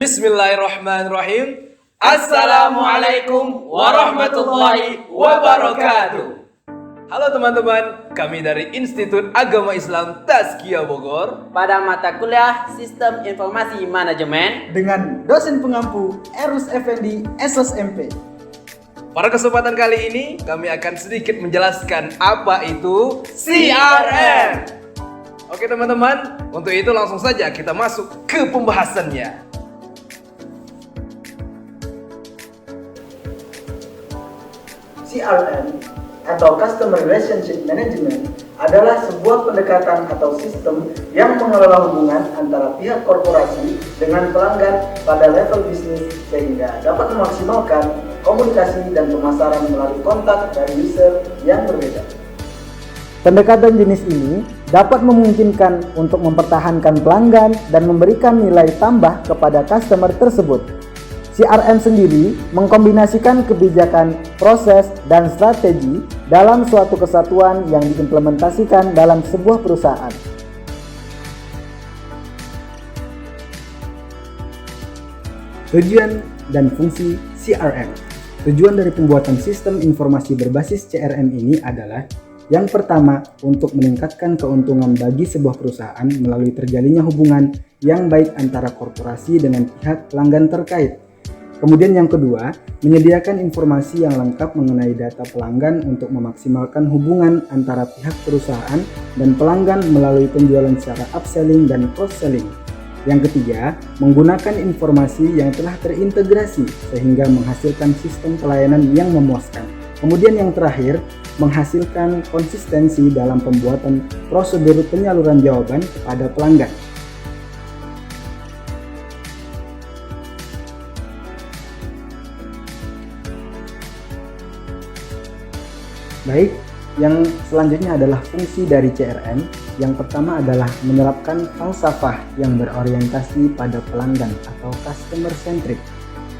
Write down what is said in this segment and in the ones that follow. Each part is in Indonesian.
Bismillahirrahmanirrahim. Assalamualaikum warahmatullahi wabarakatuh. Halo teman-teman, kami dari Institut Agama Islam Tazkiyah Bogor pada mata kuliah Sistem Informasi Manajemen dengan dosen pengampu Erus Effendi SSMP. Pada kesempatan kali ini, kami akan sedikit menjelaskan apa itu CRM. Oke teman-teman, untuk itu langsung saja kita masuk ke pembahasannya. CRM atau Customer Relationship Management adalah sebuah pendekatan atau sistem yang mengelola hubungan antara pihak korporasi dengan pelanggan pada level bisnis sehingga dapat memaksimalkan komunikasi dan pemasaran melalui kontak dari user yang berbeda. Pendekatan jenis ini dapat memungkinkan untuk mempertahankan pelanggan dan memberikan nilai tambah kepada customer tersebut. CRM sendiri mengkombinasikan kebijakan, proses, dan strategi dalam suatu kesatuan yang diimplementasikan dalam sebuah perusahaan. Tujuan dan fungsi CRM. Tujuan dari pembuatan sistem informasi berbasis CRM ini adalah yang pertama, untuk meningkatkan keuntungan bagi sebuah perusahaan melalui terjalinnya hubungan yang baik antara korporasi dengan pihak pelanggan terkait. Kemudian yang kedua, menyediakan informasi yang lengkap mengenai data pelanggan untuk memaksimalkan hubungan antara pihak perusahaan dan pelanggan melalui penjualan secara upselling dan cross-selling. Yang ketiga, menggunakan informasi yang telah terintegrasi sehingga menghasilkan sistem pelayanan yang memuaskan. Kemudian yang terakhir, menghasilkan konsistensi dalam pembuatan prosedur penyaluran jawaban kepada pelanggan. Baik, yang selanjutnya adalah fungsi dari CRM. Yang pertama adalah menerapkan falsafah yang berorientasi pada pelanggan atau customer centric.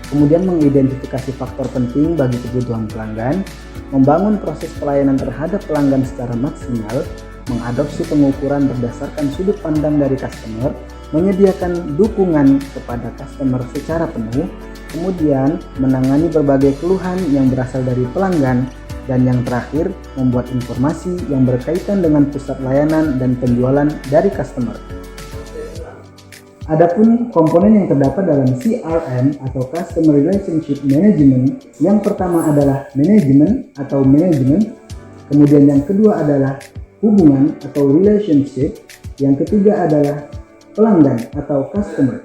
Kemudian mengidentifikasi faktor penting bagi kebutuhan pelanggan, membangun proses pelayanan terhadap pelanggan secara maksimal, mengadopsi pengukuran berdasarkan sudut pandang dari customer, menyediakan dukungan kepada customer secara penuh, kemudian menangani berbagai keluhan yang berasal dari pelanggan, dan yang terakhir, membuat informasi yang berkaitan dengan pusat layanan dan penjualan dari customer. Adapun komponen yang terdapat dalam CRM atau Customer Relationship Management, yang pertama adalah manajemen atau management, kemudian yang kedua adalah hubungan atau relationship, yang ketiga adalah pelanggan atau customer.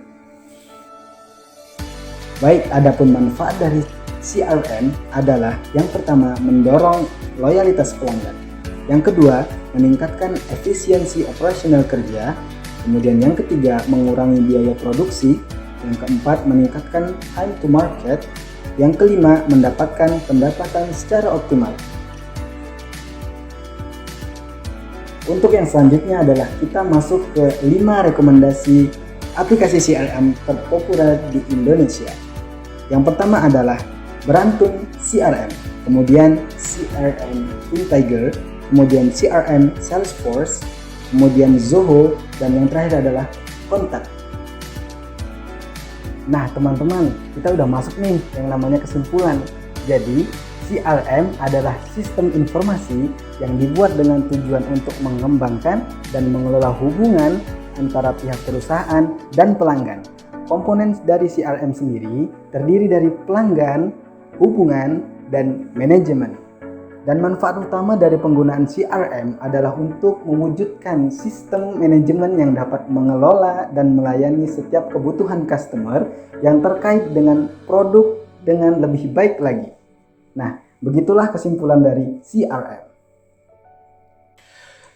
Baik, adapun manfaat dari CRM adalah yang pertama mendorong loyalitas pelanggan, yang kedua meningkatkan efisiensi operasional kerja, kemudian yang ketiga mengurangi biaya produksi, yang keempat meningkatkan time to market, yang kelima mendapatkan pendapatan secara optimal. Untuk yang selanjutnya adalah kita masuk ke 5 rekomendasi aplikasi CRM terpopuler di Indonesia. Yang pertama adalah Beruntung CRM, kemudian CRM Intiger, kemudian CRM Salesforce, kemudian Zoho, dan yang terakhir adalah Kontak. Nah teman-teman, kita udah masuk nih yang namanya kesimpulan. Jadi CRM adalah sistem informasi yang dibuat dengan tujuan untuk mengembangkan dan mengelola hubungan antara pihak perusahaan dan pelanggan. Komponen dari CRM sendiri terdiri dari pelanggan, hubungan, dan manajemen. Dan manfaat utama dari penggunaan CRM adalah untuk mewujudkan sistem manajemen yang dapat mengelola dan melayani setiap kebutuhan customer yang terkait dengan produk dengan lebih baik lagi. Nah, begitulah kesimpulan dari CRM.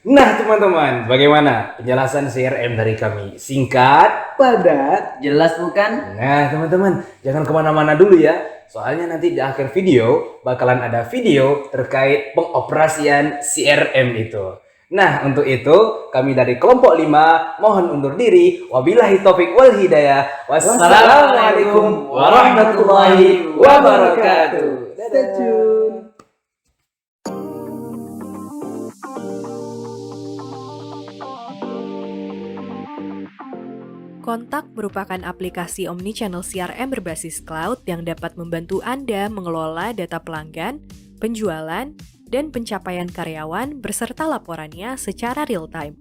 Nah teman-teman, bagaimana penjelasan CRM dari kami? Singkat, padat, jelas bukan? Nah teman-teman, jangan kemana-mana dulu ya. Soalnya nanti di akhir video bakalan ada video terkait pengoperasian CRM itu. Nah untuk itu kami dari kelompok 5 mohon undur diri. Wabillahi taufik wal hidayah. Wassalamualaikum warahmatullahi wabarakatuh. Stay tune. Kontak merupakan aplikasi omnichannel CRM berbasis cloud yang dapat membantu Anda mengelola data pelanggan, penjualan, dan pencapaian karyawan beserta laporannya secara real-time.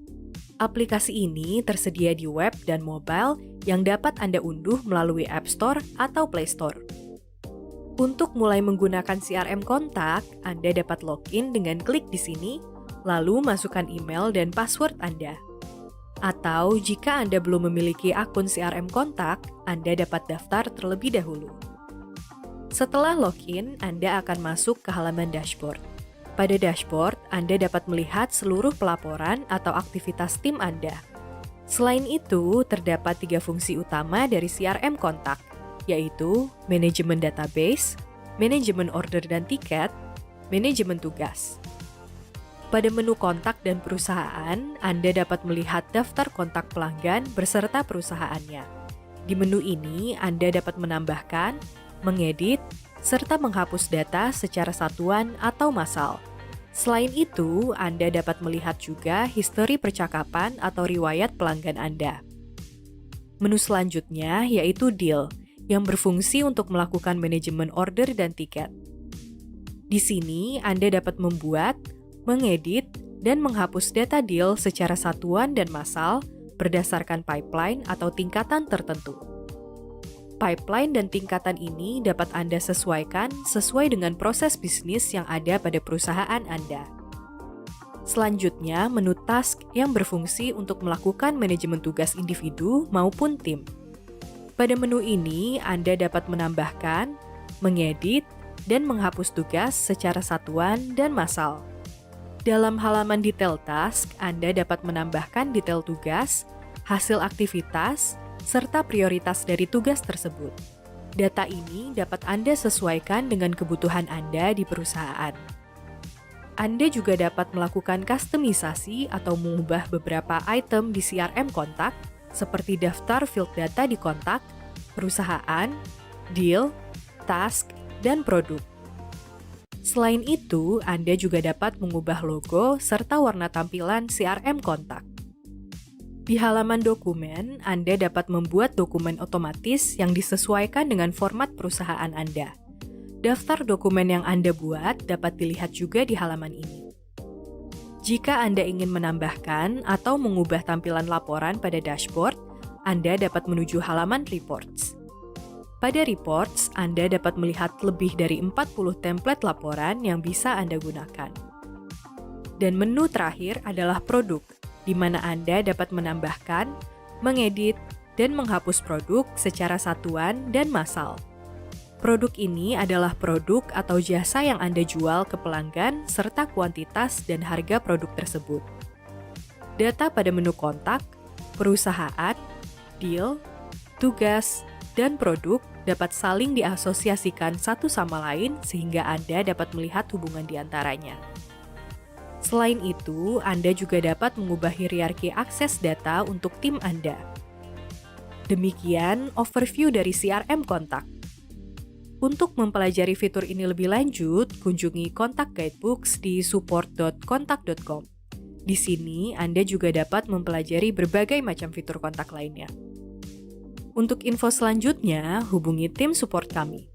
Aplikasi ini tersedia di web dan mobile yang dapat Anda unduh melalui App Store atau Play Store. Untuk mulai menggunakan CRM Kontak, Anda dapat login dengan klik di sini, lalu masukkan email dan password Anda. Atau jika Anda belum memiliki akun CRM Kontak, Anda dapat daftar terlebih dahulu. Setelah login, Anda akan masuk ke halaman dashboard. Pada dashboard, Anda dapat melihat seluruh pelaporan atau aktivitas tim Anda. Selain itu, terdapat 3 fungsi utama dari CRM Kontak, yaitu manajemen database, manajemen order dan tiket, manajemen tugas. Pada menu kontak dan perusahaan, Anda dapat melihat daftar kontak pelanggan beserta perusahaannya. Di menu ini, Anda dapat menambahkan, mengedit, serta menghapus data secara satuan atau massal. Selain itu, Anda dapat melihat juga histori percakapan atau riwayat pelanggan Anda. Menu selanjutnya yaitu Deal, yang berfungsi untuk melakukan manajemen order dan tiket. Di sini, Anda dapat membuat, mengedit, dan menghapus data deal secara satuan dan massal berdasarkan pipeline atau tingkatan tertentu. Pipeline dan tingkatan ini dapat Anda sesuaikan sesuai dengan proses bisnis yang ada pada perusahaan Anda. Selanjutnya, menu task yang berfungsi untuk melakukan manajemen tugas individu maupun tim. Pada menu ini, Anda dapat menambahkan, mengedit, dan menghapus tugas secara satuan dan massal. Dalam halaman detail task, Anda dapat menambahkan detail tugas, hasil aktivitas, serta prioritas dari tugas tersebut. Data ini dapat Anda sesuaikan dengan kebutuhan Anda di perusahaan. Anda juga dapat melakukan kustomisasi atau mengubah beberapa item di CRM Kontak, seperti daftar field data di kontak, perusahaan, deal, task, dan produk. Selain itu, Anda juga dapat mengubah logo serta warna tampilan CRM Kontak. Di halaman dokumen, Anda dapat membuat dokumen otomatis yang disesuaikan dengan format perusahaan Anda. Daftar dokumen yang Anda buat dapat dilihat juga di halaman ini. Jika Anda ingin menambahkan atau mengubah tampilan laporan pada dashboard, Anda dapat menuju halaman Reports. Pada Reports, Anda dapat melihat lebih dari 40 template laporan yang bisa Anda gunakan. Dan menu terakhir adalah Produk, di mana Anda dapat menambahkan, mengedit, dan menghapus produk secara satuan dan massal. Produk ini adalah produk atau jasa yang Anda jual ke pelanggan serta kuantitas dan harga produk tersebut. Data pada menu kontak, perusahaan, deal, tugas, dan produk dapat saling diasosiasikan satu sama lain sehingga Anda dapat melihat hubungan di antaranya. Selain itu, Anda juga dapat mengubah hierarki akses data untuk tim Anda. Demikian overview dari CRM Kontak. Untuk mempelajari fitur ini lebih lanjut, kunjungi Kontak Guidebooks di support.kontak.com. Di sini, Anda juga dapat mempelajari berbagai macam fitur kontak lainnya. Untuk info selanjutnya, hubungi tim support kami.